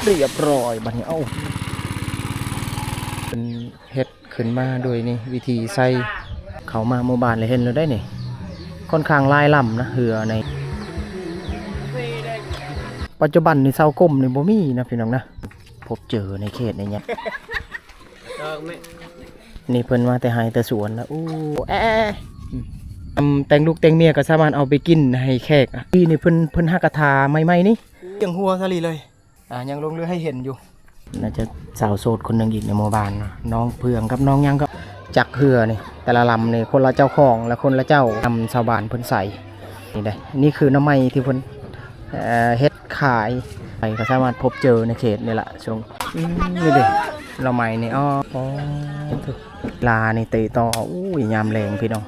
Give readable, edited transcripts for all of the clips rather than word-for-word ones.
เรียบร้อยบัดนี้เป็นเฮ็ดขึ้นมาโดยนี่วิธีใส่เขามาหมู่บ้านเลยเห็นแล้วได้นี่ค่อนข้างลายล่ำนะเหือในปัจจุบันนี่เสากลมนี่บ่มีนะพี่น้องนะพบเจอในเขตในเนี้ยนี่เพิ่นมาแต่ไห้แต่สวนนะแต่งลูกแต่งเมียก็สามารถเอาไปกินให้แขกนี่เพิ่นหากระทาใหม่ๆนี่ยังหัวซะลีเลยยังลงเรือให้เห็นอยู่น่าจะสาวโสดคนหนึ่งอีกในหมู่บ้านน้องเพื่องกับน้องยังก็จักเหือนี่แต่ละลำนี่คนละเจ้าของและคนละเจ้านำชาวบ้านเพิ่นใส่นี่ได้นี่คือน้ำไม้ที่เพิ่นเฮ็ดขายไปก็สามารถพบเจอในเขตนี่แหละช่วงนี่เด้เราไม้นี่ลานี่เตะต่อยามแรงพี่น้อง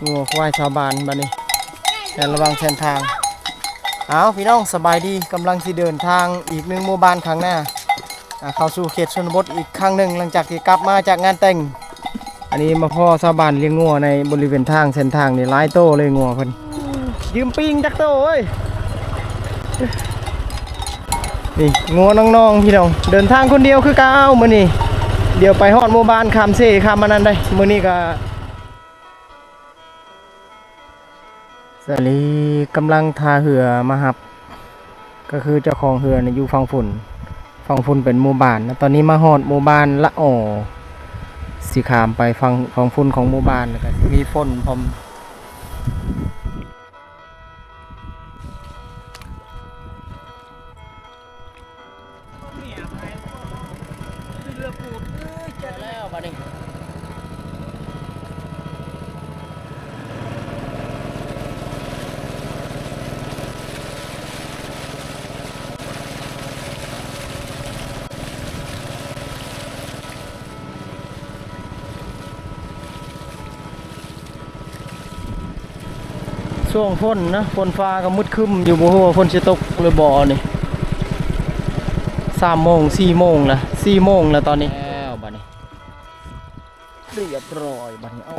งัวควายชาวบ้านบ้านนี้แต่ระวังเส้นทางเอาพี่น้องสบายดีกำลังสิเดินทางอีกหนึ่งหมู่บ้านข้างหน้าเข้าสู่เขตชนบทอีกครั้งหนึ่งหลังจากที่กลับมาจากงานแต่งอันนี้มาพ่อชาวบ้านเลี้ยงงัวในบริเวณทางเส้นทางนี่หลายโตเลยงัวเพิ่นยืมปิ้งจักโตเอ้ยนี่งัวน้องๆพี่น้องเดินทางคนเดียวคือก้าวมื้อนี้เดี๋ยวไปฮอดหมู่บ้านคำเซ่คำมันนั้นได้มื้อนี้ก็สลีกำลังทาเหือมาหับก็คือเจ้าของเหือเนี่ยอยู่ฝั่งฝุ่นเป็นหมู่บ้านนะตอนนี้มาฮอดหมู่บ้านละสีขามไปฝั่งฝุ่นของหมู่บ้านแล้วก็มีฝนพร้อมเจอแล้วบัดนี้ช่วงฝนนะฝนฟ้าก็มืดครึ้มอยู่บ่ฮู้ว่าฝนสิตกหรือบ่นี่3 โมง 4 โมงละ4 โมงแล้วตอนนี้แล้วบัดนี้เรียบร้อยบัดนี้เอา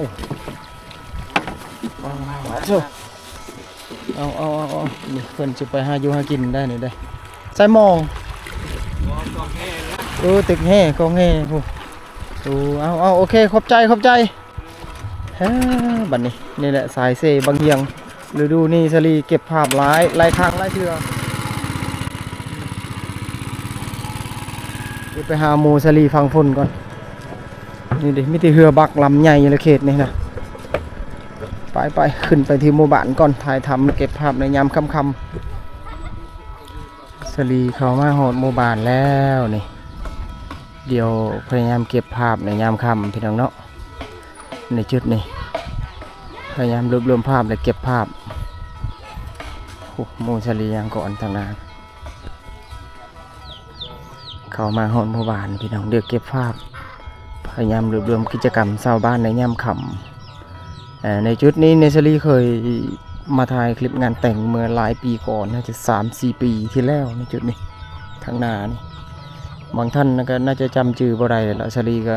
นี่เพิ่นสิไปหาอยู่หากินได้นี่ได้ใส่หมองตึกแห่กองแห่โอ้เอาโอเคขอบใจบัดนี้นี่แหละสายเซบางเฮียงฤดูนี่สลีเก็บภาพหลายครั้งหลายเทื่อเดี๋ยวไปหาหมูสลีฟังฝุ่นก่อนนี่ดิมิติเหือบักลำใหญ่ในเขตนี่นะไปขึ้นไปที่หมู่บ้านก่อนถ่ายทำเก็บภาพในยามค่ำๆสลีเข้ามาหอดหมู่บ้านแล้วนี่เดี๋ยวพยายามเก็บภาพในยามค่ำพี่น้องเนาะในจุดนี้พยายามรวมภาพและเก็บภาพหมู่สลียังก่อนทางนั้นเข้ามาหอดหมู่บ้านพี่น้องเดี๋ยวเก็บภาพพยายามรวมกิจกรรมชาวบ้านในยามค่ำในจุดนี้เนสลีเคยมาถ่ายคลิปงานแต่งเมื่อหลายปีก่อนน่าจะ 3-4 ปีที่แล้วในจุดนี้ทางนานี่บางท่านก็น่าจะจำชื่อบ่ได้แล้วสลีก็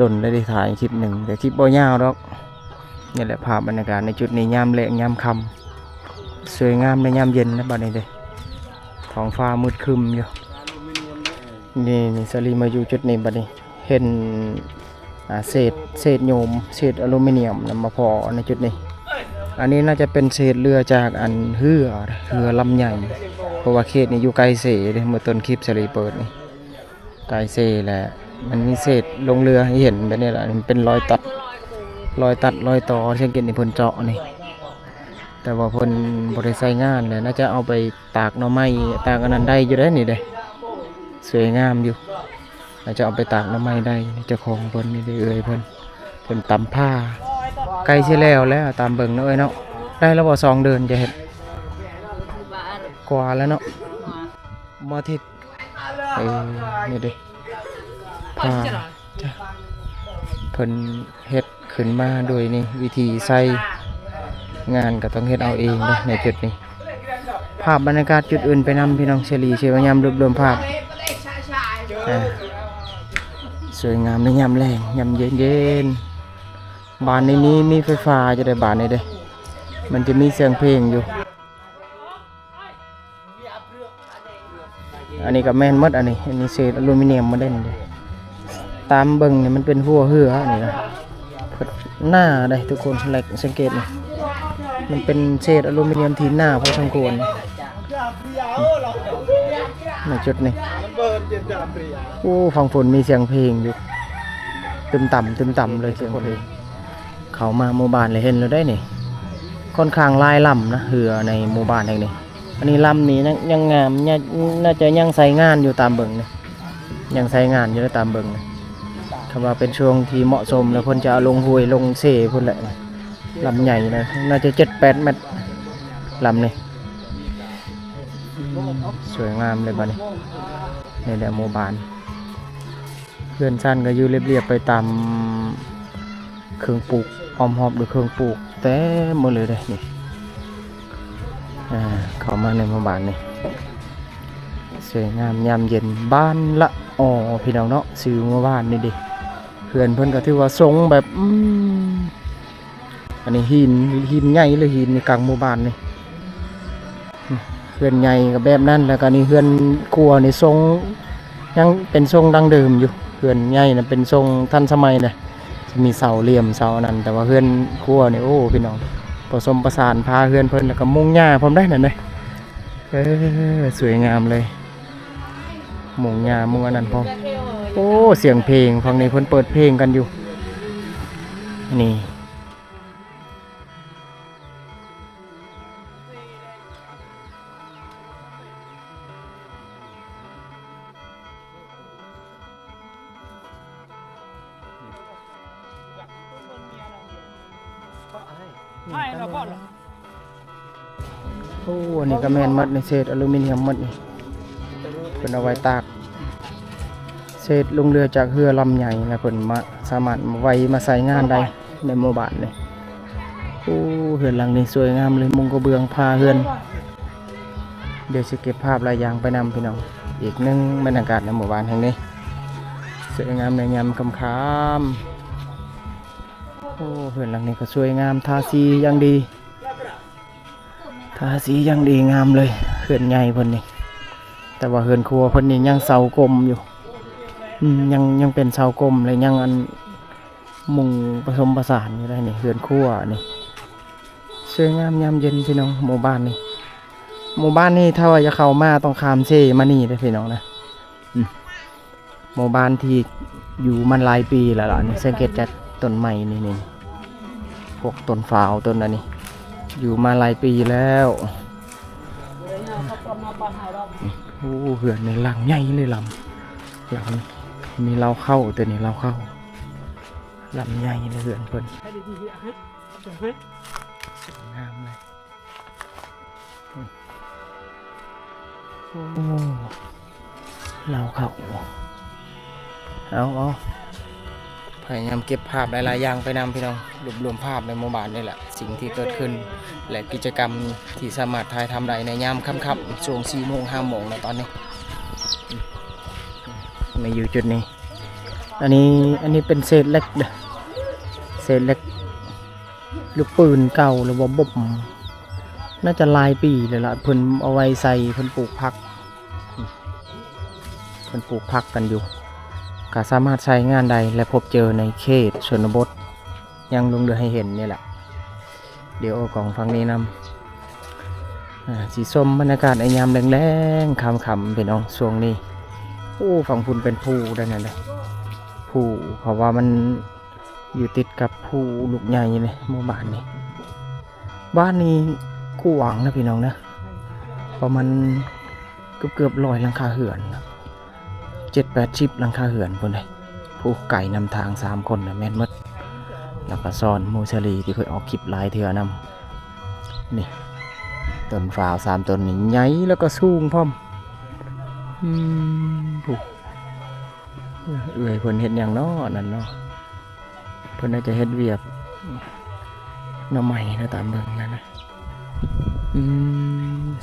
ดนได้ถ่ายคลิปหนึ่งแต่คลิปบ่ยาวหรอกนี่แหละภาพบรรยากาศในจุดนี้ยามแลงยามค่ำสวยงามในยามเย็นนะบัดนี้เลยท้องฟ้ามืดครึ้มอยู่นี่สลีมาอยู่จุดนี้บัดนี้เห็นเศษโยมเศษอลูมิเนียมนำมาพอในจุดนี้อันนี้น่าจะเป็นเศษเรือจากอันเรือลำใหญ่เพราะว่าเขตนี้อยู่ไกลเสเลยเมื่อต้นคลิปสลีเปิดนี่ไกลเสแหละมันมีเศษลงเรือให้เห็นแบบนี้แหละมันเป็นรอยตัดรอยต่อเช่นเกตในพนเจาะนี่แต่ว่าพนบริษัทงานเลยน่าจะเอาไปตากหน่อไม้ตากอันนั้นได้อยู่ได้นี่เลยสวยงามอยู่อาจจะเอาไปตากหน่อไม้ได้เจ้าของเพิ่นนี่ได้เพิ่นตำผ้าใกล้สิแล้วตามเบิ่งเนาะเนาะได้แล้วบ่2 เดือนจะเห็นกว่าแล้วเนาะบ่ทิศนี่ดิผ้าเพิ่นเฮ็ดขึ้นมาโดยนี่วิธีใส่งานก็ต้องเฮ็ดเอาเองนะในจุดนี้ภาพบรรยากาศจุดอื่นไปนำพี่น้องเฉลีเชื่อพยายามรวบรวมภาพ อ่าสวยงามในยามแรงยามเย็นๆบ้านในนี้มีไฟฟ้าจะได้บ้านนี้เด้มันจะมีเสียงเพลงอยู่อันนี้ก็แม่นหมดอันนี้เศษอลูมิเนียมมาเล่นเลยตามเบิ่งเนี่ยมันเป็นหัวเหือนี่นะหน้าได้ทุกคนแหลกสังเกตนี่มันเป็นเศษอลูมิเนียมที่หน้าพอสมควรในจุดนี้โอ้ฟังฝนมีเสียงเพลงอยู่ตึมต่ำเลยเสียงเพลงเขามาหมู่บ้านเลยเห็นเราได้นี่ค่อนข้างลายลำนะเหือในหมู่บ้านแห่งนี้อันนี้ลำนี้ยังงามน่าจะยังใส่งานอยู่ตามเบิ่งนี่ยังใส่งานอยู่ตามเบิ่งนี่คำว่าเป็นช่วงที่เหมาะสมแล้วคนจะเอาลงห้วยลงเซ่พุ่นแหละลำใหญ่นะน่าจะ7-8 เมตรลำนี่สวยงามเลยบ้านนี้นี่แหละหมู่บ้านเพื่อนชั้นก็อยู่เรียบๆไปตามเครื่องปลูกอ้อมหอบด้วยเครื่องปลูกแต่หมดเลยเลยนี่เข้ามาในหมู่บ้านนี่สวยงามยามเย็นบ้านละอ๋อพี่น้องเนาะซื้อหมู่บ้านนี่ดิเพื่อนเพิ่นก็ถือว่าทรงแบบอันนี้หินใหญ่เลยหินในกลางหมู่บ้านนี่เพื่อนใหญ่กับแบบนั้นแล้วก็นี่เพื่อนครัวนี่ทรงยังเป็นทรงดั้งเดิมอยู่เพื่อนใหญ่น่ะเป็นทรงทันสมัยนะมีเสาเหลี่ยมเสานั้นแต่ว่าเพื่อนครัวนี่โอ้พี่น้องผสมประสานพาเพื่อนเพิ่นแล้วก็มุงหญ้าพร้อมได้นั่นเลยสวยงามเลยมุงหญ้ามุงอันนั้นพร้อมโอ้เสียงเพลงฝั่งนี้เพิ่นเปิดเพลงกันอยู่นี่โอ้อันนี้ก็แมนมัดในเศษอลูมิเนียมมัดนี่เป็นเอาไว้ตากเศษลงเรือจากเรือลำใหญ่นะเพิ่นมาสามารถไว้มาใส่งานได้ในหมู่บ้านเลยโอ้เฮือนหลังนี้สวยงามเลยมุงกระเบื้องพาเฮือนเดี๋ยวจะเก็บภาพลายยางไปนำพี่น้องอีกนึงบรรยากาศในหมู่บ้านแห่งนี้สวยงามในยามค่ำโอ้เฮือนหลังนี้ก็สวยงามทาสีอย่างดีทาสีอย่างดีงามเลยเฮือนใหญ่เพิ่นนี่แต่ว่าเฮือนครัวเพิ่นนี่ยังเสากลมอยู่ยังเป็นเสากลมเลยยังอันมุงผสมประสานอยู่ได้นี่เฮือนครัวนี่สวยงามยามเย็นพี่น้องหมู่บ้านนี่หมู่บ้านนี่ถ้าว่าจะเข้ามาต้องข้ามเซ่มานี่ได้พี่น้องนะหมู่บ้านที่อยู่มันหลายปีแล้วล่ะนี่สังเกตจากต้นไม้นี่พวกต้นฝาวต้นอันนี้อยู่มาหลายปีแล้วโอ้เหือนในหลังใหญ่เลยลำหลังมีเราเข้าแต่นี่เราเข้าลำใหญ่ในเหือนเพิ่นสวยงามเลยโอ้เราเข้าเอาพยายามเก็บภาพหลายๆอย่างไปนำพี่น้องรวมภาพในหมู่บ้านนี่แหละสิ่งที่เกิดขึ้นและกิจกรรมที่สามารถถ่ายทำได้ในยามค่ำๆช่วง4 โมง 5 โมงในตอนนี้มาอยู่จุดนี้อันนี้เป็นเศษเล็กเศษเล็กลูกปืนเก่าหรือว่าบ่มน่าจะหลายปีเลยล่ะเพิ่นเอาไว้ใส่เพิ่นปลูกผักกันอยู่ก็สามารถใช้งานใดและพบเจอในเขตชนบทยังลงเรือให้เห็นนี่แหละเดี๋ยวเอากล่องฟังนี้นำสีส้มบรรยากาศในยามแรงๆค่ำๆพี่น้องช่วงนี้โอ้ฝั่งพุ่นเป็นภูได้นั่นเลยภูเพราะว่ามันอยู่ติดกับภูลูกใหญ่เลยหมู่บ้านนี้กว้างนะพี่น้องนะประมาณเกือบ100 หลังคาเหือน7-8 หลังคาเหือนคนใดผู้ไก่นำทาง3 คนนะแม่นมดแล้วก็ซ้อนมูชลีที่เคยออกคลิปลายเถื่อนำนี่ต้นฝาว3 ต้นนี่ใหญ่แล้วก็สูงพร้อมผู้เอื่อยเพิ่นเฮ็ดหยังเนาะนั่นเนาะเพิ่นน่าจะเฮ็ดเวียกหน่อไม้นะตามเบิ่งนั่นนะ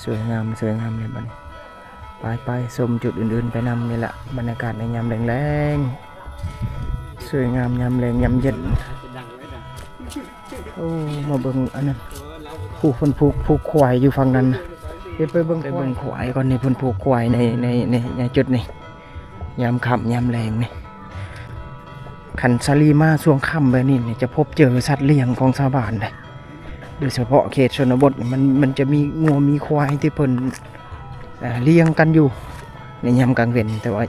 สวยงามเลยบัดนี้ ไปชมจุดอื่นๆไปนำนี่แหละบรรยากาศในยามแรงๆสวยงามยามแรงยามเย็นโอ้มาเบิ่งอันนั้นผู้คนผูกควายอยู่ฝั่งนั้นเดี๋ยวไปเบิ่งควายก่อนนี่เพิ่นผูกควายในจุดนี้ยามค่ำยามแรงนี่ขันซาลีมาช่วงค่ำแบบนี้จะพบเจอสัตว์เลี้ยงของชาวบ้านเลยโดยเฉพาะเขตชนบทมันจะมีงัวมีควายที่เพิ่นเลี้ยงกันอยู่ในยามกลางเว้นแต่ว่า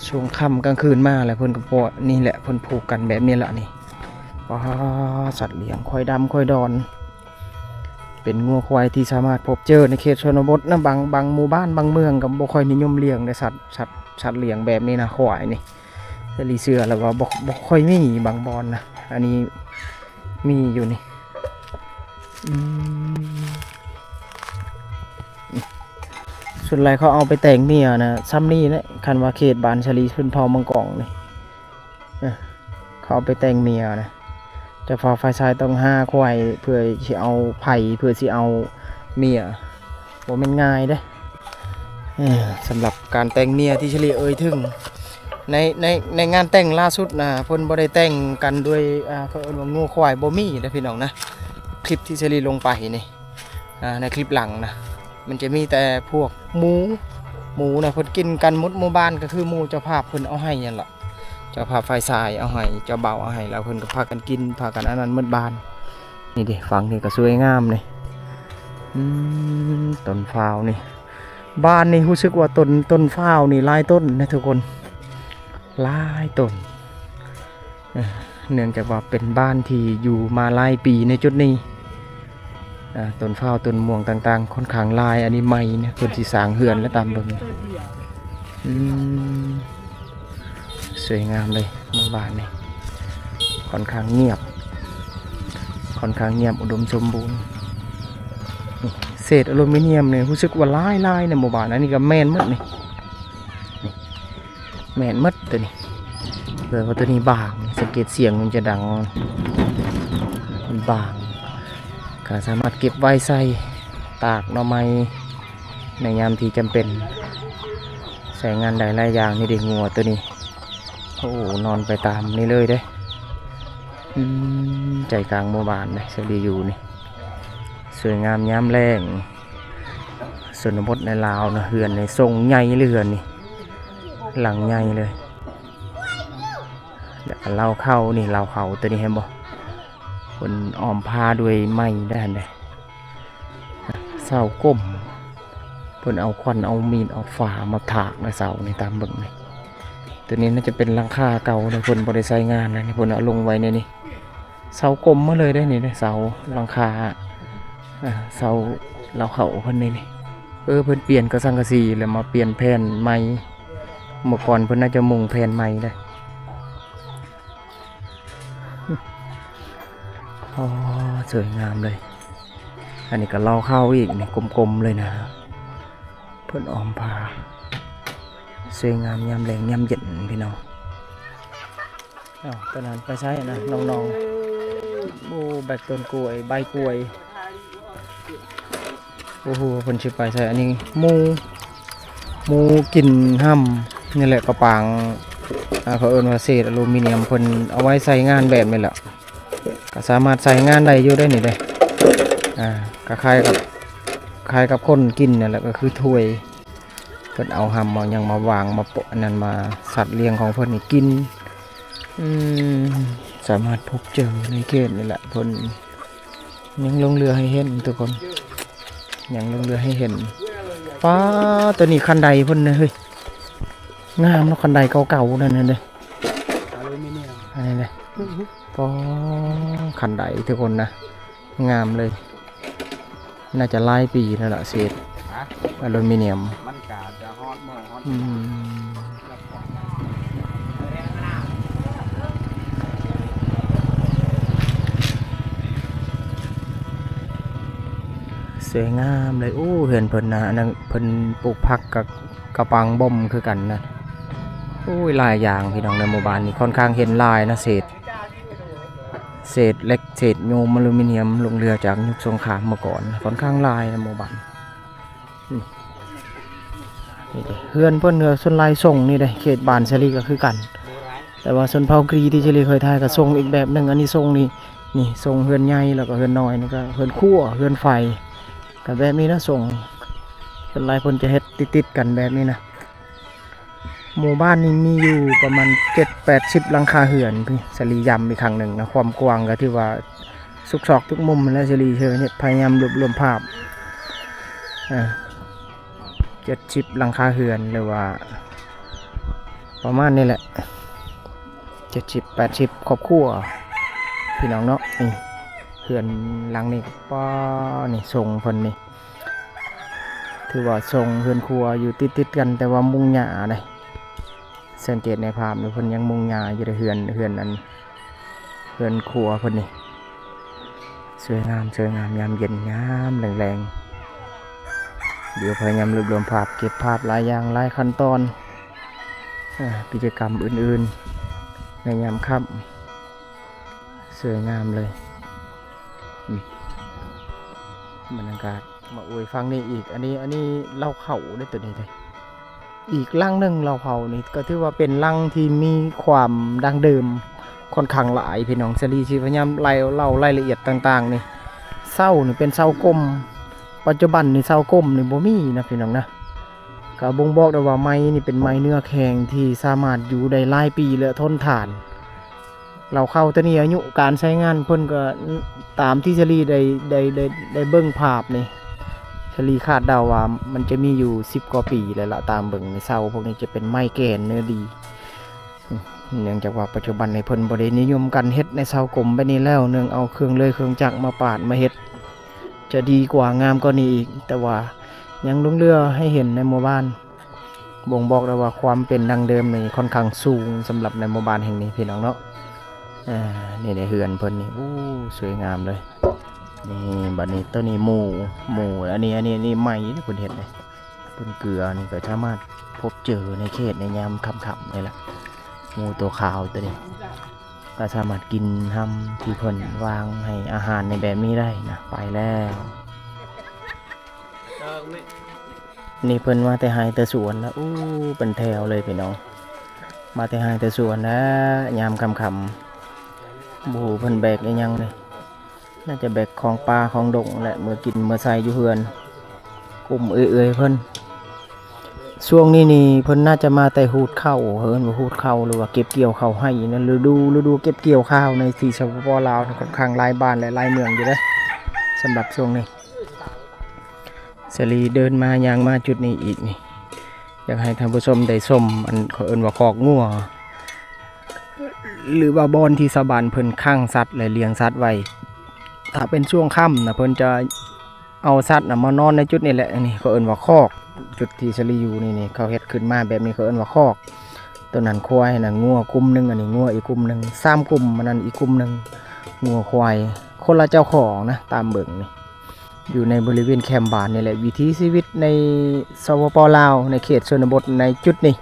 ช่วงค่ำกลางคืนมาแล้วเพิ่นก็ปล่อยนี่แหละเพิ่นผูกกันแบบนี้แหละนี่ว้าสัตว์เลี้ยงควายดำควายดอนเป็นงัวควายที่สามารถพบเจอในเขตชนบทนะบางหมู่บ้านบางเมืองก็บ่ค่อยนิยมเลี้ยงในสัตว์เลี้ยงแบบนี้นะควายนี่จะรีเสือแล้วว่าบ่ค่อยมีบางบอนนะอันนี้มีอยู่นี่ส่วนไรเขาเอาไปแต่งเมียนะซ้ำนี่นะคันว่าเขตบานชลีพื้นเผามังกรนี่เขาเอาไปแต่งเมียนะจะฝ่าไฟชายต้อง5ควายเพื่อสิเอาไผ่เพื่อสิเอาเมียบ่แม่นง่ายเด้สำหรับการแต่งเมียที่ชลีถึงในงานแต่งล่าสุดนะเพิ่นบ่ได้แต่งกันด้วยเขาเอิ้นว่างูควายบ่มีนะพี่น้องนะคลิปที่เชลีลงไปนี่ในคลิปหลังนะมันจะมีแต่พวกหมูนะเพิ่นกินกันหมู่บ้านก็คือหมูเจ้าภาพเพิ่นเอาให้นั่นล่ะเจ้าภาพไฟทรายเอาให้เจ้าเบาเอาให้แล้วเพิ่นก็พากันกินพากันอันนั้นหมดบ้านนี่ดิฝั่งนี้ก็สวยงามนี่ต้นฟ้าวนี่บ้านนี่รู้สึกว่าต้นฟ้าวนี่หลายต้นนะทุกคนหลายต้นเนื่องจากว่าเป็นบ้านที่อยู่มาหลายปีในจุดนี้ต้นฟ้าวต้นม่วงต่างๆค่อนข้างหลายอันนี้ใหม่เนี่ยคนที่สร้างเฮือนและตามเบิ่งสวยงามเลยหมู่บ้านนี่ค่อนข้างเงียบอุดมสมบูรณ์เศษอลูมิเนียมเนี่ยรู้สึกว่าหลายในหมู่บ้านอันนี้ก็แม่นหมดนี่แม่นหมดตัวนี้เลยว่าตัวนี้บางสังเกตเสียงมันจะดังมันบางก็สามารถเก็บไว้ใส่ตากหน่อไม้ในยามที่จำเป็นใส่งานใดหลายอย่างนี่เด็กงัวตัวนี้โอ้นอนไปตามนี่เลยเด้ใจกลางหมู่บ้านเลยสวัสดีอยู่นี่สวยงามยามแรงส่วนบทในลาวนะเฮือนในทรงใหญ่เลยเฮือนนี่หลังใหญ่เลยแล้วก็เล่าเข้านี่เล่าเขาตัวนี้เห็นบ่คนอ้อมผ้าด้วยไม้ได้เลยเสาก้มเพิ่นเอาควันเอามีดเอาฝามาถากในเสาในตามเบิ่งนี่ตัวนี้น่าจะเป็นหลังคาเก่าในเพิ่นบ่ได้ใช้งานนะนี่เพิ่นเอาลงไว้ในนี่เสากลมมาเลยได้นี่เสาหลังคาเสาเล่าเขาเพิ่นนี่เพิ่นเปลี่ยนกระสังกะสีแล้วมาเปลี่ยนแผ่นไม้เมื่อก่อนเพิ่นน่าจะมุงแผ่นไม้ได้อ๋อสวยงามเลยอันนี้ก็เล่าเข้าอีกนี่กลมๆเลยนะเพิ่นอ้อมผ้าสวยงามยามแรงยามเย็นพี่น้องตอนนั้นไปใช้นะน้องๆโอ้แบกต้นกล้วยใบกล้วยโอ้โหเพิ่นสิไปใช้อันนี้หมูกินห้ำนี่แหละกระปังเขาเอิ้นว่าเศษอลูมิเนียมเพิ่นเอาไว้ใส่งานแบบนี้แหละก็สามารถใส่งานได้อยู่ได้นี่เลยก็คล้ายกับคนกินนี่แหละก็คือถ้วยเพิ่นเอาหำมายังมาวางมาโปะนั่นมาสัตว์เลี้ยงของเพิ่นนี่กินสามารถพบเจอในเขตนี่แหละเพิ่นยังลงเรือให้เห็นทุกคนยังลงเรือให้เห็นป้าตัวนี้คันใดเพิ่นเฮ้ยงามเนาะคันใดเก่าๆนั่นเลยอะไรเลยก็คันใดทุกคนนะงามเลยน่าจะหลายปีนั่นแหละเศษอลูมิเนียมมันกาจะฮอตมองฮอตสวยงามเลยเห็นเพิ่นนะนั่นเพิ่นปลูกผักกับกระปังบ่มคือกันนะหลายอย่างพี่น้องในหมู่บ้านนี่ค่อนข้างเห็นลายนะเศษเล็กเศษโยมอลูมิเนียมลงเรือจากยุคสงครามมาก่อนค่อนข้างลายในหมู่บ้าน นี่เด้เฮือนเพิ่นเฮือส่วนลายส่งนี่เด้เขตบ้านชลีก็คือกัน แต่ว่าส่วนเผากรีที่ชลีเคยทายก็ส่งอีกแบบหนึงอันนี้ส่งนี่ส่งเฮือนใหญ่แล้วก็เฮือนน้อยนี่ก็เฮือนคั่วเฮือนไฟก็แบบนี้นะส่งส่วนลายเพิ่นจะเฮ็ดติดๆกันแบบนี้นะหมู่บ้านนี้มีอยู่ประมาณ7-80หลังคาเรือนพี่ชลีย้ำอีกครั้งหนึ่งนะความกว้างก็ถือว่าสุกซอกทุกมุมแล้วชลีเธอเนี่ยพยายามรวบรวมภาพ70หลังคาเรือนหรือว่าประมาณนี้แหละ70-80ครอบครัวพี่น้องเนาะนี่เรือนหลังนี้ป้านี่ทรงเพิ่นนี่ถือว่าทรงเรือนครัวอยู่ติดๆกันแต่ว่ามุงหญ้าเลยสังเกตในภาพนี่เพิ่นยังมุงหญ้าอยู่ในเรือนอันเรือนครัวเพิ่นนี่สวยงามยามเย็นยามแรงๆเดี๋ยวพยายามรวบรวมภาพเก็บภาพหลายอย่างหลายขั้นตอนกิจกรรมอื่นๆในยามค่ำสวยงามเลยบรรยากาศมาอวยฟังนี่อีกอันนี้เล่าเข่าได้ตัวนี้เลยอีกลังหนึ่งเราเผานี่ก็ถือว่าเป็นลังที่มีความดังเดิมค่อนข้างหลายพี่น้องชลีชีพยายามเล่ารายละเอียดต่างๆนี่เศร้านี่เป็นเศร้ากลมปัจจุบันนี่เศร้ากลมนี่บ่มีนะพี่น้องนะก็บ่งบอกได้ว่าไม้นี่เป็นไม้เนื้อแข็งที่สามารถอยู่ได้หลายปีและทนทานเราเข้าตัวนี้อายุการใช้งานเพิ่นก็ตามที่ชลีได้เบิ่งภาพนี่ชลีคาดเดาว่ามันจะมีอยู่10 กว่าปีแล้วละตามเบิ่งในเสาพวกนี้จะเป็นไม้แก่นเนื้อดีเนื่องจากว่าปัจจุบันในเพิ่นบ่ได้นิยมกันเฮ็ดในเสากลมไปนี้แล้วเนื่องเอาเครื่องจักรมาปาดมาเฮ็ดจะดีกว่างามกว่านี้อีกแต่ว่ายังลุ่งเรือให้เห็นในหมู่บ้านบ่งบอกได้ว่าความเป็นดังเดิมนี่ค่อนข้างสูงสำหรับในหมู่บ้านแห่งนี้พี่น้องเนาะนี่ในเฮือนเพิ่นนี่สวยงามเลยนี่บัดนี้ต้นนี้หมู่อันนี้ไม้ที่เพิ่นเฮ็ดเลยเพิ่นเกลือนี่ก็สามารถพบเจอในเขตในยามค่ำๆนี่แหละหมู่ตัวขาวตัวนี้ก็สามารถกินทำที่เพิ่นวางให้อาหารในแบบนี้ได้นะไปแล้วนี่เพิ่นมาแต่ไห้แต่สวนแล้วเป็นแถวเลยพี่น้องมาแต่ไห้แต่สวนนะยามค่ำๆบูเพิ่นแบกยังเลยน่าจะแบกของปลาของดงแหละเมื่อกินเมื่อใส่อยู่เฮือนกลุ่มเอื่อยเพิ่นช่วงนี้นี่เพิ่นน่าจะมาแต่หูดเข้าเฮินว่าหูดเข้าหรือว่าเก็บเกี่ยวข้าวให้นั่นฤดูเก็บเกี่ยวข้าวในที่สปป.ลาวค่อนข้างหลายบ้านและหลายเมืองอยู่เด้อสำหรับช่วงนี้สลีเดินมายางมาจุดนี้อีกนี่อยากให้ท่านผู้ชมได้ชมอันเขาเอิ้นว่าคอกงัวหรือว่าบอนที่ชาวบ้านเพิ่นข้างสัตว์และเลี้ยงสัตว์ไว้ถ้าเป็นช่วงค่ำนะเพิ่นจะเอาสัตว์มานอนในจุดนี้แหละนี่เขาเอิ้นว่าคอกจุดที่ชลีอยู่นี่เขาเฮ็ดขึ้นมาแบบนี้เขาเอิ้นว่าคอกตัวนั้นควายน่ะงัวกลุ่มนึงอันนี้งัวอีกกลุ่มนึง3กลุ่มมันนั้นอีกกลุ่มนึงงัวควายคนละเจ้าของนะตามเบิ่งนี่อยู่ในบริเวณแคมป์บ้านนี่แหละวิถีชีวิตในสปป.ลาวในเขตชนบทในจุดนี้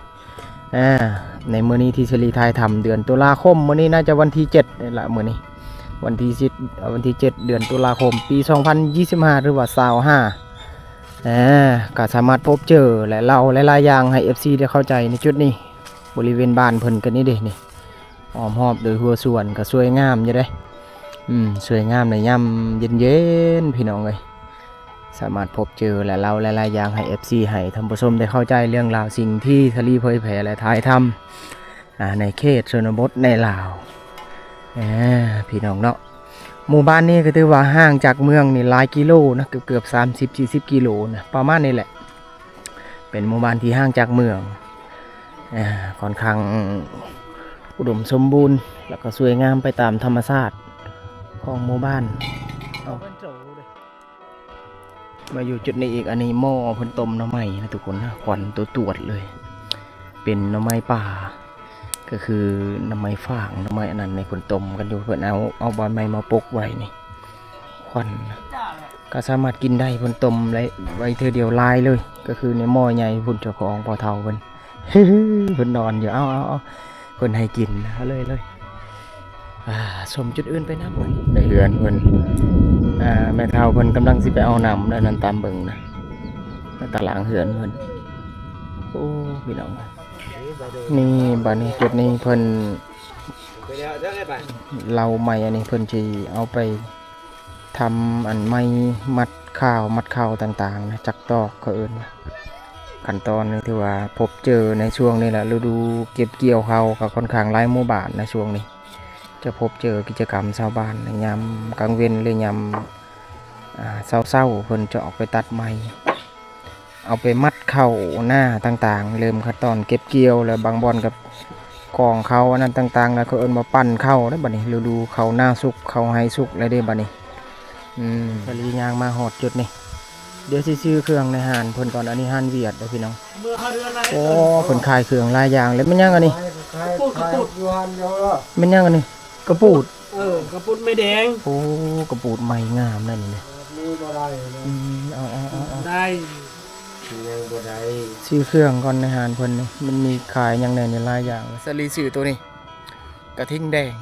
ในมื้อนี้ที่ชลีถ่ายทำเดือนตุลาคมมื้อนี้น่าจะวันที่7นี่ล่ะมื้อนี้วันที่7เดือนตุลาคมปี2025หรือว่า25ก็สามารถพบเจอและเล่าหลายๆอย่างให้ FC ได้เข้าใจในจุดนี้บริเวณบ้านเพิ่นกันนี่เด้นี่อ้อมรอบโดยหัวสวนก็สวยงามอยู่เด้สวยงามในยามเย็นๆพี่น้องเอ้ยสามารถพบเจอและเล่าหลายๆอย่างให้ FC ให้ท่านผู้ชมได้เข้าใจเรื่องราวสิ่งที่ชลีเผยแผ่และถ่ายทำในเขตชนบทในลาวพี่น้องเนาะหมู่บ้านนี้ก็ถือว่าห่างจากเมืองนี่หลายกิโลนะเกือบ30-40 กิโลนะประมาณนี้แหละเป็นหมู่บ้านที่ห่างจากเมืองค่อนข้างอุดมสมบูรณ์แล้วก็สวยงามไปตามธรรมชาติของหมู่บ้านมาอยู่จุดนี้อีกอันนี้หม้อเพิ่นต้มหน่อไม้นะทุกคนนะควันตัวตรวจเลยเป็นหน่อไม้ป่าก็คือหน่อไม้ฝางหน่อไม้อันนั้นในคนต้มกันอยู่เพื่อนเอาใบไม้มาปกไว้นี่ควันก็สามารถกินได้เพิ่นต้มไว้เธอเดียวลายเลยก็คือในหม้อใหญ่พุ่นเจ้าของพอเท่าเพิ่น เพิ่นนอนอยู่เอาเพิ่นให้กินเลยสมจุดอื่นไปน้ำเพิ่นได้เฮือนเพิ่นแม่เท่าเพิ่นกำลังสิไปเอาน้ำแล้วนั่นตามเบิ่งนะตารางเฮือนเพิ่น โอ้พี่น้องนี่บัดนี้จุดนี้เพิ่นเราใหม่อันนี้เพิ่นสิเอาไปทำอันไม้มัดข้าวต่างๆนะจักตอกเขาเอิ้นขั้นตอนนี้ที่ว่าพบเจอในช่วงนี้แหละฤดูเก็บเกี่ยวข้าวก็ค่อนข้างหลายหมู่บ้านในช่วงนี้จะพบเจอกิจกรรมชาวบ้านในยามกลางเว้นหรือยามเช้าเพิ่นจะออกไปตัดไม้เอาไปมัดเข้าหน้าต่างๆเริ่มขั้นตอนเก็บเกี่ยวแล้วบางบ่อนกับกองเขาอันนั้นต่างๆแล้วก็เอิ้นมาปั้นเข้าได้บัดนี้ฤดูเข้าหน้าสุกเข้าให้สุกแล้วเด้บัดนี้สลียางมาหอดจุดนี่เดี๋ยวสิซื้อเครื่องในห้านเพิ่นก่อนอันนี้ห้านเวียดเด้อพี่น้องโอ้เพิ่นขายเครื่องหลายอย่างเลยมันยังอันนี้กระปุกมันยังอันนี้กระปูดกระปุกไม่แดงโอ้กระปูดใหม่งามนั่นนี่เอาได้ยังบ่ได้ซื้อเครื่องก่อนในห้านเพิ่นนี่มันมีขายอย่างแน่นี่หลายอย่างสลีซื้อตัวนี้กระทิงแดง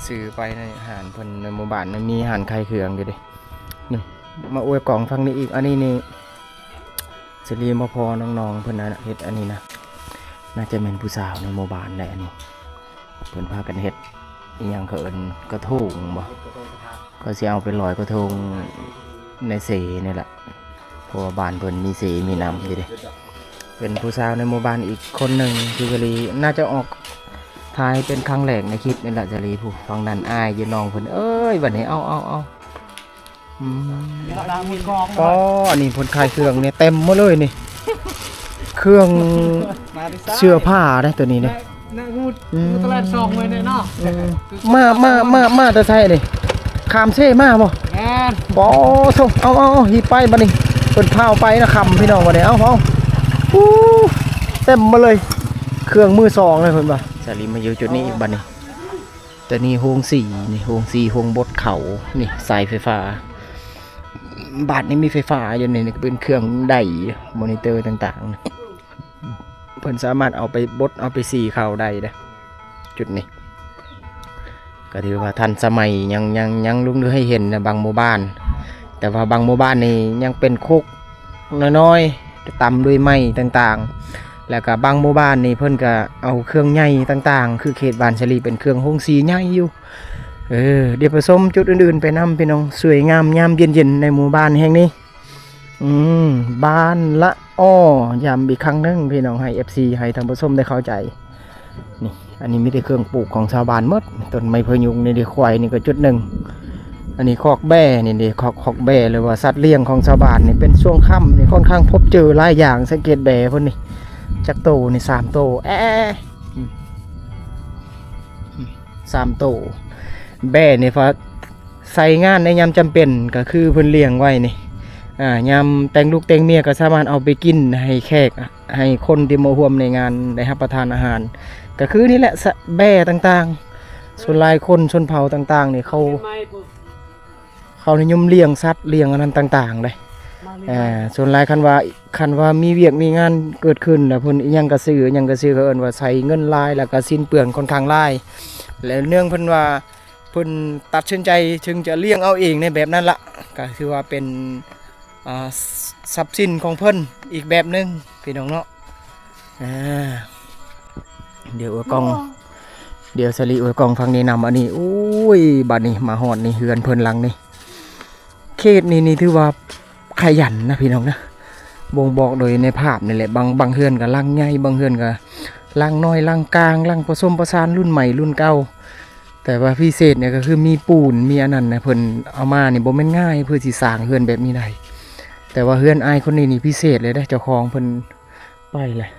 ซื้อไปในห้านเพิ่นในหมู่บ้านมันมีห้านขายเครื่องอยู่เด้นี่มาอวยกล่องฟังนี้อีกอันนี้นี่สลีมาพอน้องๆเพิ่นน่ะเฮ็ดอันนี้นะน่าจะเป็นผู้สาวในหมู่บ้านแหละอันนี้เพิ่นพากันเฮ็ดอีหยังเขาเอิ้นกระทงบ่ก็สิเอาไปลอยกระทงในเสนี่แหละเพราะว่าบ้านเพิ่นมีเสมีน้ำอยู่เด้เป็นผู้สาวในหมู่บ้านอีกคนหนึ่งคือสลีน่าจะออกทายเป็นครั้งแรกในคลิปนี่แหละสลีผู้ฟังนั้นอายยืนน้องเพิ่นเอ้ยบัดนี้เอาก็อันนี้ผลขายเครื่องเนี่ยเต็มหมดเลยนี่เครื่องเสื้อผ้าได้ตัวนี้เนี่ยตลาดซองไว้เนี่ยเนาะมาแต่ใช่เลยขามเซ่มาบ่ปอโถเอาหีไปบัดนี้เปิดผ้าไปนะคำพี่น้องบัดนี้เอาเต็มมาเลยเครื่องมือสองเลยเพิ่นบ่สาลีมาอยู่จุดนี้บัดนี้แต่นี่โฮงสีนี่โฮงสีโฮงบดเขานี่สายไฟฟ้าบาทนี้มีไฟฟ้าอยู่ในเป็นเครื่องได้มอนิเตอร์ต่างๆเพิ่นสามารถเอาไปบดเอาไปสีเข้าได้นะจุดนี้ก็ถือว่าทันสมัยยังลุกให้เห็นนะบางหมู่บ้านแต่ว่าบางหมู่บ้านนี่ยังเป็นคุกน้อยๆตำด้วยไม้ต่างๆแล้วก็บางหมู่บ้านนี่เพิ่นก็เอาเครื่องใหญ่ต่างๆคือเขตบ้านชลีเป็นเครื่องโฮงสีใหญ่อยู่เดี๋ยวผสมจุดอื่นๆไปนำพี่น้องสวยงามยามเย็นๆในหมู่บ้านแห่งนี้บ้านละอ้อยามอีกครั้งนึงพี่น้องให้ FC ให้ทางผสมได้เข้าใจนี่อันนี้มีแต่เครื่องปลูกของชาวบ้านหมดต้นไม้พะยุงนี่เดี๋ยวควายนี่ก็จุดหนึ่งอันนี้คอกแบ่นี่เดี๋ยวคอกแบ่หรือว่าสัตว์เลี้ยงของชาวบ้านนี่เป็นช่วงค่ำนี่ค่อนข้างพบเจอหลายอย่างสังเกตแบ่พวกนี้จักโตนี่3โต3โตแบ่นี่พอใส่งานในยามจำเป็นก็คือเพิ่นเลี้ยงไว้นี่ยามแต่งลูกแต่งเมียก็สามารถเอาไปกินให้แขกให้คนที่มาร่วมในงานได้รับประทานอาหารก็คือนี่แหละแบ่ต่างๆส่วนหลายคนชนเผ่าต่างๆนี่เขานิยมเลี้ยงสัตว์เลี้ยงอันนั้นต่างๆเลยส่วนหลายคันว่ามีเวียกมีงานเกิดขึ้นแล้วเพิ่นอิหยังก็ซื้อเขาเอิ้นว่าใช้เงินหลายแล้วก็สิ้นเปลืองค่อนข้างหลายแล้วเนื่องเพิ่นว่าเพิ่นตัดสินใจถึงจะเลี้ยงเอาเองในแบบนั้นละก็คือว่าเป็นทรัพย์สินของเพิ่นอีกแบบนึงพี่น้องเนาะเดี๋ยวกล้องเดี๋ยวสลีกล้องฟังนี่นำอันนี้อุ้ยบัดนี้มาหอดนี่เฮือนเพิ่นหลังนี่เขตนี่ถือว่าขยันนะพี่น้องนะบ่งบอกโดยในภาพนี่แหละบางเฮือนก็ลังใหญ่บางเฮือนก็ลังน้อยลังกลางลังผสมผสานรุ่นใหม่รุ่นเก่าแต่ว่าพิเศษเนี่ยก็คือมีปูนมีอันนั้นนะเพิ่นเอามานี่บ่แม่นง่ายเพื่อสิสร้างเฮือนแบบนี้ได้แต่ว่าเฮือนอ้ายคนนี้นี่พิเศษเลยนะเจ้าของเพิ่นไปเลย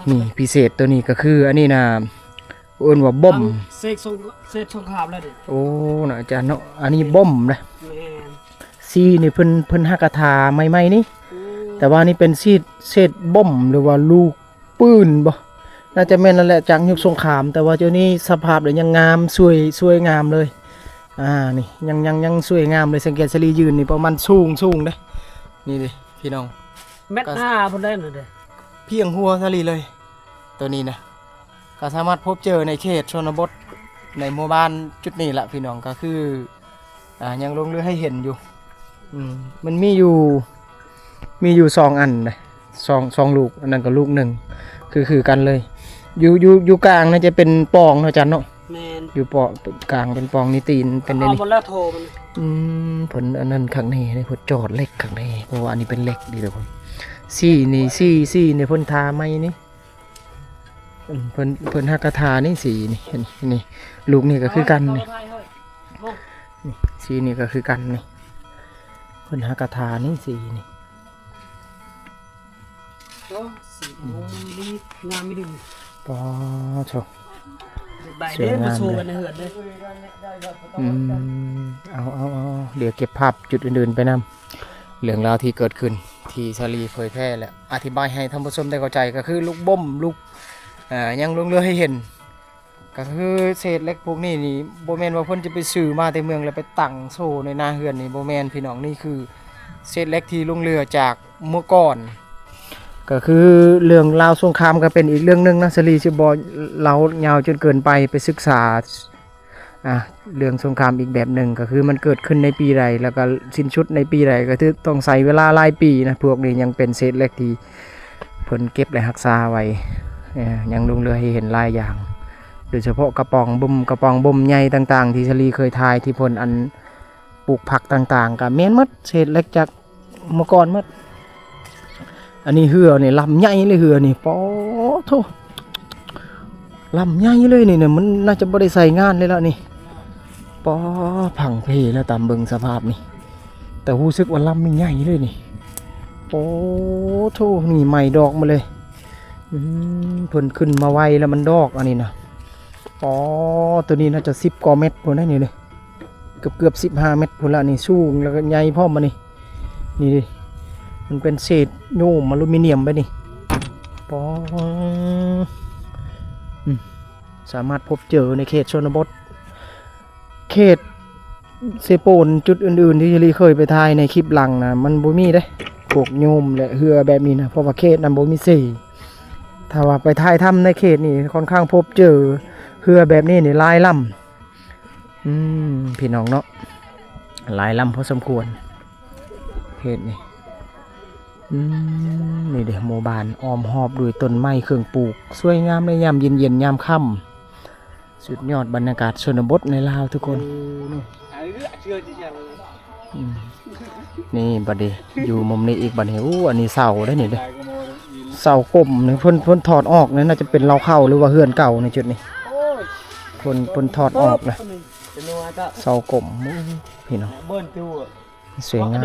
นี่พิเศษตัวนี้ก็คืออันนี้นะเอิ้นว่าบ่มเสกสงครามแล้วดิโอ้น่ะอาจารย์เนาะอันนี้บ่มนะซีนี่เพิ่นหักกระทาใหม่ๆนี่แต่ว่านี่เป็นเศษบ่มหรือว่าลูกปืนบ่น่าจะแม่นนั่นแหละจากยุคสงครามแต่ว่าเจ้านี้สภาพเลยยังงามสวยงามเลยนี่ยังสวยงามเลยสังเกตสลียืนนี่ประมาณสูงเด้นี่ดิพี่น้องเม็ดพุ่นได้น่ะเด้เพียงหัวสลีเลยตัวนี้นะก็สามารถพบเจอในเขตชนบทในหมู่บ้านจุดนี้แหละพี่น้องก็คือยังลงเรือให้เห็นอยู่มันมีอยู่2 อันเลย สองลูกอันนั้นก็ลูกหนึ่งคือกันเลยอยู่กลางน่าจะเป็นปองเนาะอาจารย์เนาะ แมน อยู่ปกลางเป็นปองนี่ตีนเป็น เอา นี่ หมดแล้วโทรมัน ผลอันนั้นข้างในนี่ผลจอดเล็กข้างในเพราะว่าอันนี้เป็นเล็กดีทุกคนซี่ในพ่นทาไม้นี่เพิ่นหักกระทานี่สีนี่เห็นนี่ลูกนี่ก็คือกันนี่สีนี่ก็คือกันนี่เพิ่นหักกระทานี่สีนี่ สีนี่งามไม่ดี ปอโช ใบเด้มาโชว์กันในเหือนเลย เอาเดี๋ยวเก็บภาพจุดอื่นๆไปนำเรื่องราวที่เกิดขึ้นที่ชาลีเผยแพร่และอธิบายให้ท่านผู้ชมได้เข้าใจก็คือลูกบ่มลูกยังลงเรือให้เห็นก็คือเศษเล็กพวกนี้นี่โบแมนว่าเพิ่นจะไปซื้อมาแต่เมืองแล้วไปตั้งโซ่ในหน้าเฮือนนี่โบแมนพี่น้องนี่คือเศษเล็กที่ลงเรือจากเมื่อก่อนก็คือเรื่องราวสงครามก็เป็นอีกเรื่องนึงนะชาลีสิบ่เล่ายาวจนเกินไปศึกษาเรื่องสงครามอีกแบบหนึ่งก็คือมันเกิดขึ้นในปีใดแล้วก็สิ้นสุดในปีใดก็คือต้องใช้เวลาหลายปีนะพวกนี้ยังเป็นเศษเล็กที่เพิ่นเก็บและรักษาไว้ยังลงเรือให้เห็นหลายอย่างโดยเฉพาะกระป๋องบ่มใหญ่ต่างๆที่ชลีเคยทายที่เพิ่นอันปลูกผักต่างๆก็แม่นหมดเศษเล็กจากเมื่อก่อนหมดอันนี้เหือนี่ลำใหญ่เลยเหือนี่ปอโธ่ลำใหญ่เลยนี่เนี่ยมันน่าจะบ่ได้ใส่งานเลยแล้วนี่ปอผังเพแล้วตามเบิ่งสภาพนี่แต่รู้สึกว่าลำมันใหญ่เลยนี่โอ้โธ่นี่ใหม่ดอกมาเลยเพิ่นขึ้นมาไวแล้วมันดอกอันนี้นะอ๋อตัวนี้น่าจะ10 กว่าเม็ดพุ่นได้นี่เลยเกือบ15 เม็ดพุ่นละนี่สูงแล้วก็ใหญ่พร้อมมานี่ดิมันเป็นเศษโยมอลูมิเนียมไปนี่ปอสามารถพบเจอในเขตชนบทเขตเซโปนจุดอื่นๆที่ชลีเคยไปถ่ายในคลิปหลังนะมันบ่มีเด้พวกโยมและเหือแบบนี้นะเพราะว่าเขตนั้นบ่มีสีถ้าว่าไปถ่ายทำในเขตนี่ค่อนข้างพบเจอเหือแบบนี้นี่หลายลำพี่น้องเนาะหลายลำพอสมควรเขตนี่นี่เดี๋ยวหมู่บ้านอ้อมหอบด้วยต้นไม้เครื่องปลูกสวยงามในยามเย็นๆยามค่ำสุดยอดบรรยากาศชนบทในลาวทุกคนนี่บัดนี้อยู่มุมนี้อีกบัดนี้อันนี้เสาได้นี่เด้เสากลมนี่เพิ่นถอดออกนี่น่าจะเป็นเราเข้าหรือว่าเฮือนเก่าในจุดนี้เพิ่นถอดออกนะเสากลมพี่น้องสวยงาม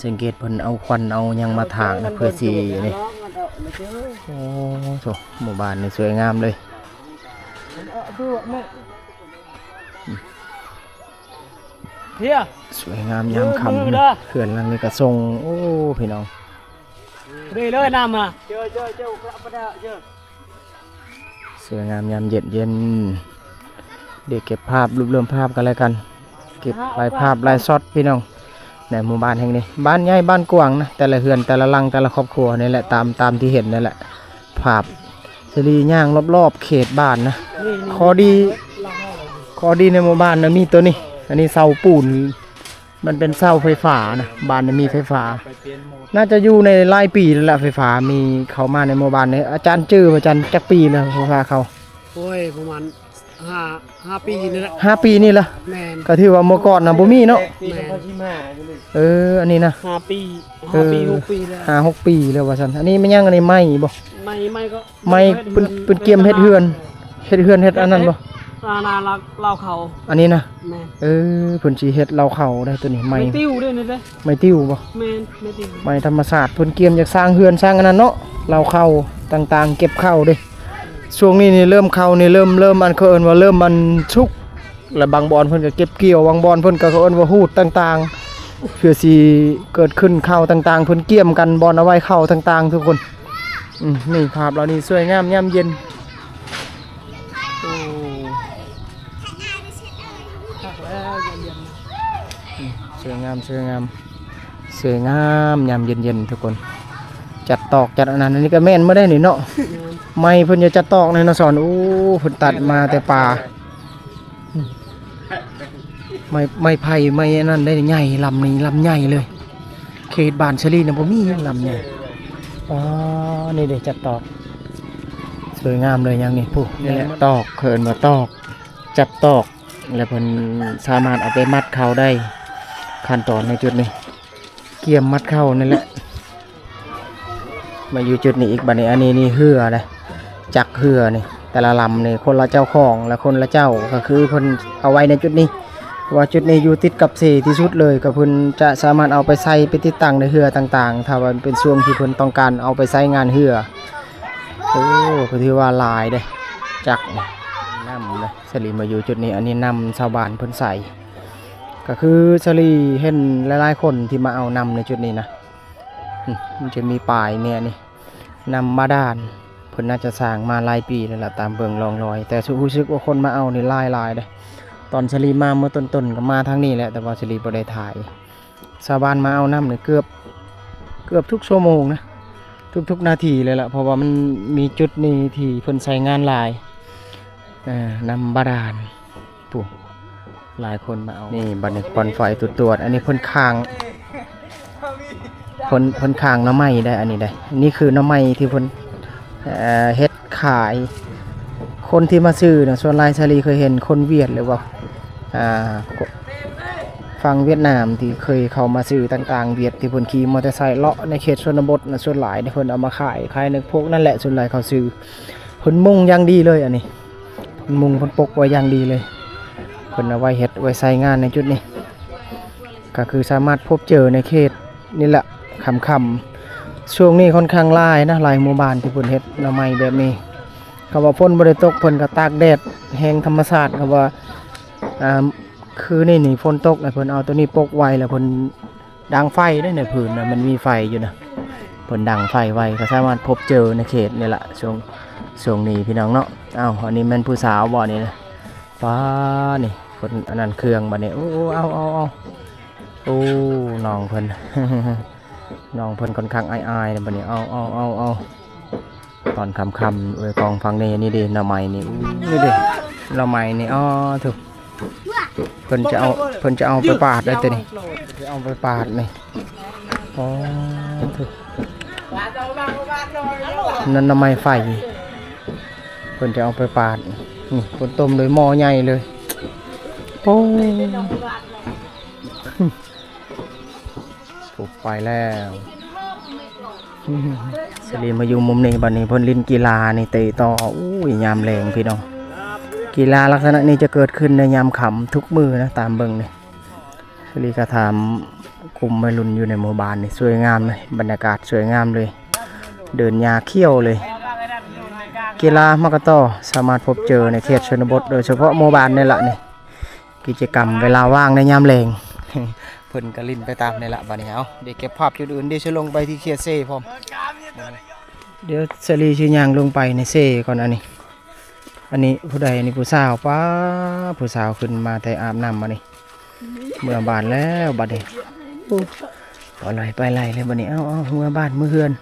สังเกตเพิ่นเอาควันเอายังมาถางนะเพื่อสีนี่โอ้โหหมู่บ้านนี่สวยงามเลยสวยงามยามค่ำเขื่อนหลังนี้ก็ทรงโอ้พี่น้องเลยน้ำอ่ะสวยงามยามเย็นเดี๋ยวเก็บภาพรวบรวมภาพกันแล้วกันเก็บลายภาพลายช็อตพี่น้องในหมู่บ้านแห่งนี้บ้านใหญ่บ้านกว้างนะแต่ละเฮือนแต่ละหลังแต่ละครอบครัวนี่แหละตามที่เห็นนั่นแหละภาพสลีย่างรอบๆเขตบ้านนะข้อดีในหมู่บ้านนะมีตัวนี้อันนี้เสาปูนมันเป็นเสาไฟฟ้านะบ้านมีไฟฟ้าน่าจะอยู่ในหลายปีแล้วแหละไฟฟ้ามีเข้ามาในหมู่บ้านนี้อาจารย์อาจารย์จักปีแล้วไฟฟ้าเขาโอ้ยประมาณ5 ปีนี่แหละ5 ปีนี่ละก็ถือว่าเมื่อก่อนนะบ่มีเนาะอันนี้นะ5 ปี6 ปีแล้ว5-6 ปีแล้วว่าซั่นอันนี้มันยังอันนี้ไม้บ่ไม่ก็ไม้เป็นเกียมเฮ็ดเฮือนเฮ็ดอันนั้นบ่นาเล่าเขาอันนี้นะเพิ่นสิเฮ็ดเล่าเขาได้ตัวนี้ไม้ติ้วด้วยนี่เด้ไม้ติ้วบ่ไม่ติ้วไม้ธรรมชาติเพิ่นเกียมอยากสร้างเฮือนสร้างอันนั้นเนาะเล่าเข้าต่างๆเก็บเข้าเด้ช่วงนี้นี่เริ่มเข้านี่เริ่มอันเขาเอิ้นว่าเริ่มมันชุกและบางบอนเพิ่นก็เก็บเกี่ยวบางบอนเพิ่นก็เขาเอิ้นว่าฮูดต่างๆเพื่อสิเกิดขึ้นเข้าต่างๆเพิ่นเกี่ยมกันบอนเอาไว้เข้าต่างๆทุกคนนี่ภาพเรานี่สวยงามยามเย็นสวยงามยามเย็นๆทุกคนจัดตอกจัดอันนั้นอันนี้ก็แม่นไม่ได้นี่เนาะไม้เพิ่นจะจัดตอกในนะสอนเพิ่นตัดมาแต่ป่าไม้ไผ่ไม้นั่นได้ใหญ่ลำนี้ลำใหญ่เลย เขตบ้านชลีน่ะบ่มีหยังลำใหญ่อ๋อนี่เด้จัดตอกสวยงามเลยอย่างนี้ผู้นี่แหละตอกเขินว่าตอกจัดตอกแล้วเพิ่นสามารถเอาไปมัดเข้าได้ขั้นตอนในจุดนี้เกี่ยมมัดเข้านั่นแหละมาอยู่จุดนี้อีกบัดนี้อันนี้นี่เหือนะจักเหือนี่แต่ละลำนี่คนละเจ้าของและคนละเจ้าก็คือเพิ่นเอาไว้ในจุดนี้ว่าจุดนี้อยู่ติดกับเสที่สุดเลยก็เพิ่นจะสามารถเอาไปใส่ไปติดตั้งในเหือต่างๆถ้าว่าเป็นช่วงที่เพิ่นต้องการเอาไปใช้งานเหือโอ้ก็ถือว่าหลายเด้จักนี่นำเลยสลีมาอยู่จุดนี้อันนี้นำชาวบ้านเพิ่นใส่ก็คือสลีเห็นหลายๆคนที่มาเอานำในจุดนี้นะมันจะมีป้ายเนี่ยนี่นำบาดาลเพิ่นน่าจะสร้างมาหลายปีแล้วล่ะตามเบิ่งร่องรอยแต่รู้สึกว่าคนมาเอานี่หลายเด้ตอนชลีมาเมื่อต้นๆก็มาทางนี้แหละแต่ว่าชลีบ่ได้ถ่ายชาวบ้านมาเอาน้ำนี่เกือบทุกชั่วโมงนะทุกนาทีเลยล่ะเพราะว่ามันมีจุดนี้ที่เพิ่นใช้งานหลายนำบาดาลปุ๊หลายคนมาเอานี่บัดนี้ปอนไฟตรวจอันนี้เพิ่นค้างเพิ่นค้างหน่อไม้ได้อันนี้ได้นี่คือหน่อไม้ที่เพิ่นเฮ็ดขายคนที่มาซื้อนะส่วนหลายชาลีเคยเห็นคนเวียดหรือว่าฝั่งเวียดนามที่เคยเข้ามาซื้อต่างๆเวียดที่เพิ่นขี่มอเตอร์ไซค์เลาะในเขตชนบทนะส่วนหลายเพิ่นเอามาขายในพวกนั่นแหละส่วนหลายเขาซื้อเพิ่นมุงอย่างดีเลยอันนี้เพิ่นมุงเพิ่นปกไว้อย่างดีเลยเพิ่นเอาไว้เฮ็ดไว้ใช้งานในจุดนี้ก็คือสามารถพบเจอในเขตนี่แหละค่ำๆช่วงนี้ค่อนข้างหลายนะหลายหมู่บ้านที่เพิ่นเฮ็ดหน่อไม้แบบนี้คำว่าฝนบ่ได้ตกเพิ่นก็ตากแดดแห้งธรรมชาติคำว่าคือนี่ฝนตกนะเพิ่นเอาตัวนี้ปกไว้แล้วเพิ่นดังไฟได้ในพื้นนะมันมีไฟอยู่นะเพิ่นดังไฟไว้ก็สามารถพบเจอในเขตนี่แหละช่วงนี้พี่น้องเนาะอ้าวอันนี้แม่นผู้สาวบ่นี่นะป้านี่เพิ่นอันนั้นเครื่องบัดนี้โอ้เอาโอ้น้องเพิ่น น้องเพิ่นค่อนข้างอายๆนะบัดนี้เอาตอนค่ำๆเอ้ยกองฟังนี่ดิหน่อไม้นี่นี่ดิหน่อไม้นี่ถูกเพิ่นจะเอาไปปาดได้ตัวนี้จะเอาไปปาดนี่ถูกนั่นหน่อไม้ไฟเพิ่นจะเอาไปปาดนี่เพิ่นต้มโดยหม้อใหญ่เลยโอ้ถูกไปแล้วสลีมาอยู่มุมนี้บัดนี้เพิ่นลินกีฬานี่เตะต่ออู้ยยามแรงพี่น้องกีฬาลักษณะนี้จะเกิดขึ้นในยามค่ำทุกมื้อนะตามเบิ่งนี่สลีก็ถามกลุ่มวัยรุ่นอยู่ในหมู่บ้านนี่สวยงามเลยบรรยากาศสวยงามเลยเดินหญ้าเขี้ยวเลยกีฬามากระต่อสามารถพบเจอในเขตชนบทโดยเฉพาะหมู่บ้านนี่แหละนี่กิจกรรมเวลาว่างในยามแรงเพิ่นก็ลินไปตามนี่แหละบัดนี้เอาเดี๋ยวเก็บภาพจุดอื่นเดี๋ยวจะลงไปที่เขตเซ่พร้อมเดี๋ยวสลีชิย่างลงไปในเซ่ก่อนอันนี้ผู้ใดอันนี้ผู้สาวป้าผู้สาวขึ้นมาแต่อาบน้ำมานี่เมื่อบ้านแล้วบัดนี้ไปไล่เลยบัดนี้เอาเมื่อบ้านเมื่อเฮือน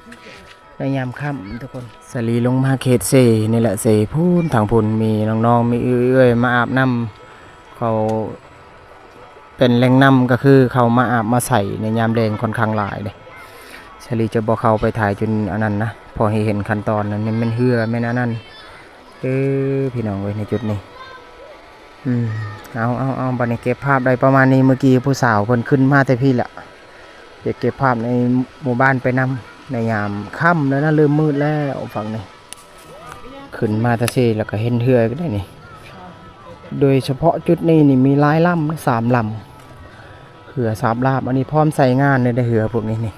ในยามค่ำทุกคนสลีลงมาเขตเซ่นี่แหละเซ่พูนทางพูนมีน้องๆมีเอื้อยมาอาบน้ำเขาเป็นแหล่งน้ำก็คือเขามาอาบมาใส่ในยามแดงค่อนข้างหลายเลยชลีจะบอกเขาไปถ่ายจนอันนั้นนะพอเห็นขั้นตอนนั้นมันเหือแม่นอันนั้นพี่น้องไว้ในจุดนี้เอาบัดนี้เก็บภาพได้ประมาณนี้เมื่อกี้ผู้สาวคนขึ้นมาแต่พี่แหละเก็บภาพในหมู่บ้านไปนำในยามค่ำแล้วนะเริ่มมืดแล้วฝั่งนี้ขึ้นมาตะเซแล้วก็เห็นเหือก็ได้นี่โดยเฉพาะจุดนี้นี่มีหลายลำ3 ลำเหือ3 ลำอันนี้พร้อมใส่งานเลยได้เหือพวกนี้นี่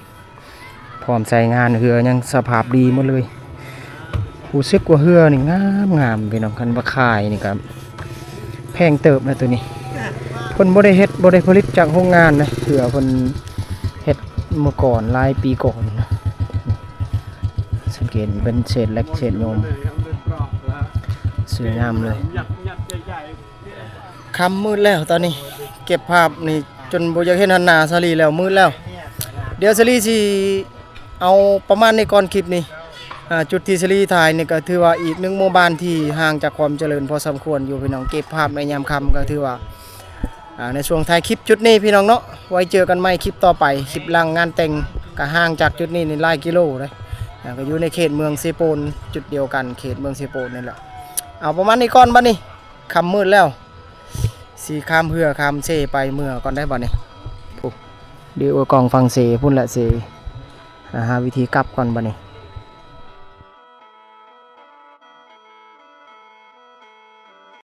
พร้อมใส่งานเหือยังสภาพดีหมดเลยผู้ซึกว่าเหือนี่งามพี่น้องคันว่าขายนี่ครับแพงเติบนะตัวนี้เพิ่นบ่ได้เฮ็ดบ่ได้ผลิตจากโรงงานนะเหือเพิ่นเฮ็ดเมื่อก่อนหลายปีก่อนนะสังเกตเป็นเศษเล็กเศษโยมสวยงามเลยค่ำมืดแล้วตอนนี้เก็บภาพนี่จนบ่อยากเห็นหน้าสลีแล้วมืดแล้วเดี๋ยวสลีสิเอาประมาณในก่อนคลิปนี้จุดที่สลีถ่ายนี่ก็ถือว่าอีก1หมู่บ้านที่ห่างจากความเจริญพอสมควรอยู่พี่น้องเก็บภาพในยามค่ำก็ถือว่า ในช่วงท้ายคลิปจุดนี้พี่น้องเนาะไว้เจอกันใหม่คลิปต่อไปคลิปหลังงานแต่งก็ห่างจากจุดนี้นี่หลายกิโลเลยก็อยู่ในเขตเมืองเซโปนจุดเดียวกันเขตเมืองเซโปนนี่แหละเอาประมาณนี้ก่อนบัดนี้ค่ำมืดแล้วสีข้ามเหือข้ามเซไปเมื่อก่อนได้บัดนี้ปุ๊บเดี๋ยวกองฟังเซพุ่นละเซหาวิธีกลับก่อนบัดนี้